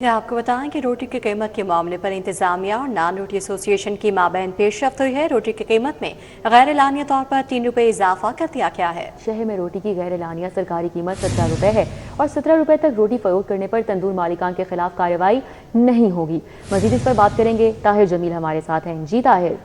आपको बताएं कि रोटी की कीमत के मामले पर इंतजामिया और नान रोटी एसोसिएशन की माबैन पेशरफ्त हुई है। रोटी की कीमत में गैर एलानिया तौर पर ₹3 इजाफा कर दिया गया है। शहर में रोटी की गैर एलानिया सरकारी कीमत ₹17 है और ₹17 तक रोटी फरोख्त करने पर तंदूर मालिकान के खिलाफ कार्रवाई नहीं होगी। मजीद इस पर बात करेंगे, ताहिर जमील हमारे साथ हैं। जी ताहिर।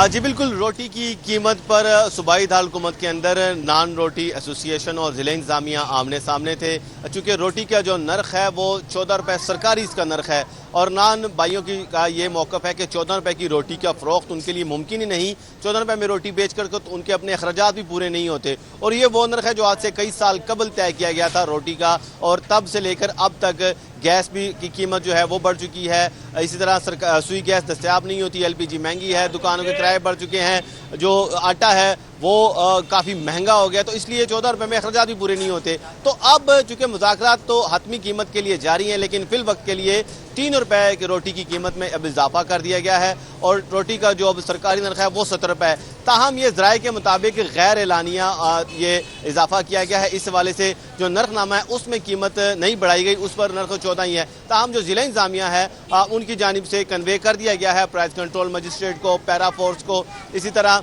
जी बिल्कुल, रोटी की कीमत पर सूबाई दारकूमत के अंदर नान रोटी एसोसिएशन और ज़िला इंतजामिया आमने सामने थे। चूँकि रोटी का जो नर्ख है वो ₹14 सरकारी इसका नर्ख है और नान भाइयों की का ये मौक़िफ़ है कि ₹14 की रोटी का फ़रोख्त उनके लिए मुमकिन ही नहीं। ₹14 में रोटी बेच कर तो उनके अपने अखराजात भी पूरे नहीं होते और ये वो नर्ख है जो आज से कई साल कबल तय किया गया था रोटी का, और तब से लेकर अब तक गैस भी की कीमत जो है वो बढ़ चुकी है। इसी तरह सुई गैस दस्तयाब नहीं होती, LPG महंगी है, दुकानों के किराए बढ़ चुके हैं, जो आटा है वो काफ़ी महंगा हो गया, तो इसलिए ₹14 में अखराजात भी पूरे नहीं होते। तो अब चूँकि मुज़ाकरात तो हतमी कीमत के लिए जारी हैं, लेकिन फिल वक्त के लिए ₹3 की रोटी की कीमत में अब इजाफा कर दिया गया है और रोटी का जो अब सरकारी नर्ख है वो ₹17 है। ताहम ये ज़राए के मुताबिक गैर एलानिया ये इजाफा किया गया है। इस हवाले से जो नर्खनामा है उसमें कीमत नहीं बढ़ाई गई, उस पर नर्ख 14 ही है। ताहम जो ज़िला इंतजामिया है उनकी जानिब से कन्वे कर दिया गया है प्राइस कंट्रोल मजिस्ट्रेट को, पैरा फोर्स को, इसी तरह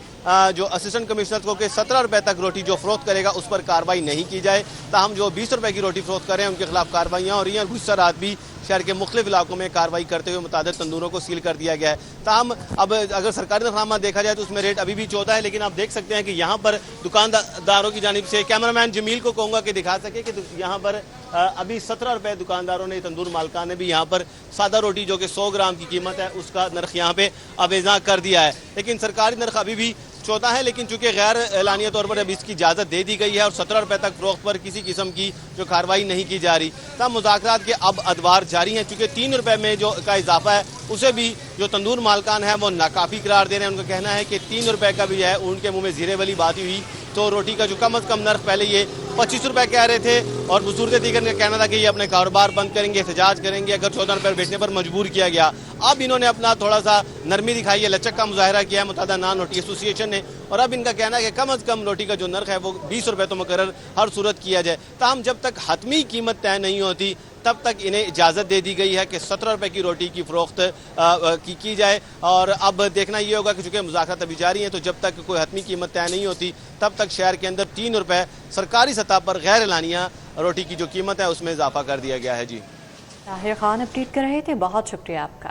जो असिस्टेंट कमिश्नर को कि ₹17 तक रोटी जो फरोख्त करेगा उस पर कार्रवाई नहीं की जाए। ताहम जो ₹20 की रोटी फरोख्त करें उनके खिलाफ कार्रवाइयाँ हो रही हैं और गुस्सा रात भी शहर के मुख्तलिफ इलाकों में कार्रवाई करते हुए मुतादिद तंदूरों को सील कर दिया गया है। ताहम अब अगर सरकारी नरखनामा देखा जाए तो उसमें रेट अभी भी 14 है, लेकिन आप देख सकते हैं कि यहाँ पर दुकानदारों की जानिब से, कैमरामैन जमील को कहूँगा कि दिखा सके कि यहाँ पर अभी ₹17 दुकानदारों ने, तंदूर मालकान ने भी यहाँ पर सादा रोटी जो कि 100 ग्राम की कीमत है उसका नर्ख यहाँ पे अवेजा कर दिया है। लेकिन सरकारी नर्ख अभी भी 14 है, लेकिन चूंकि गैर एलानिया तौर पर अब इसकी इजाज़त दे दी गई है और ₹17 तक फरोख्त पर किसी किस्म की जो कार्रवाई नहीं की जा रही। तब मुज़ाकरात के अब अदवार जारी हैं, चूँकि ₹3 में जो का इजाफा है उसे भी जो तंदूर मालकान है वो नाकाफ़ी करार दे रहे हैं। उनका कहना है कि ₹3 का भी है, उनके मुँह में ज़ीरे वाली बात हुई तो रोटी का जो कम अज़ कम नर्ख पहले ये ₹25 कह रहे थे और बुजुर्ग दीगर का कहना था कि ये अपने कारोबार बंद करेंगे, एहतजाज करेंगे अगर ₹14 बेचने पर मजबूर किया गया। अब इन्होंने अपना थोड़ा सा नरमी दिखाई है, लचक का मुजाहरा किया है मुतादा नान रोटी एसोसिएशन ने, और अब इनका कहना है कि कम अज़ कम रोटी का जो नर्ख है वो ₹20 तो मुकर्रर हर सूरत किया जाए। ताहम जब तक हतमी कीमत तय नहीं होती तब तक इन्हें इजाज़त दे दी गई है कि ₹17 की रोटी की फ़रोख्त की जाए। और अब देखना ये होगा कि चूँकि मुज़ाकरात अभी जारी हैं तो जब तक कोई हतमी कीमत तय नहीं होती तब तक शहर के अंदर ₹3 सरकारी सतह पर गैर एलानिया रोटी की जो कीमत है उसमें इजाफा कर दिया गया है। जी ताहिर खान अपडेट कर रहे थे, बहुत शुक्रिया आपका।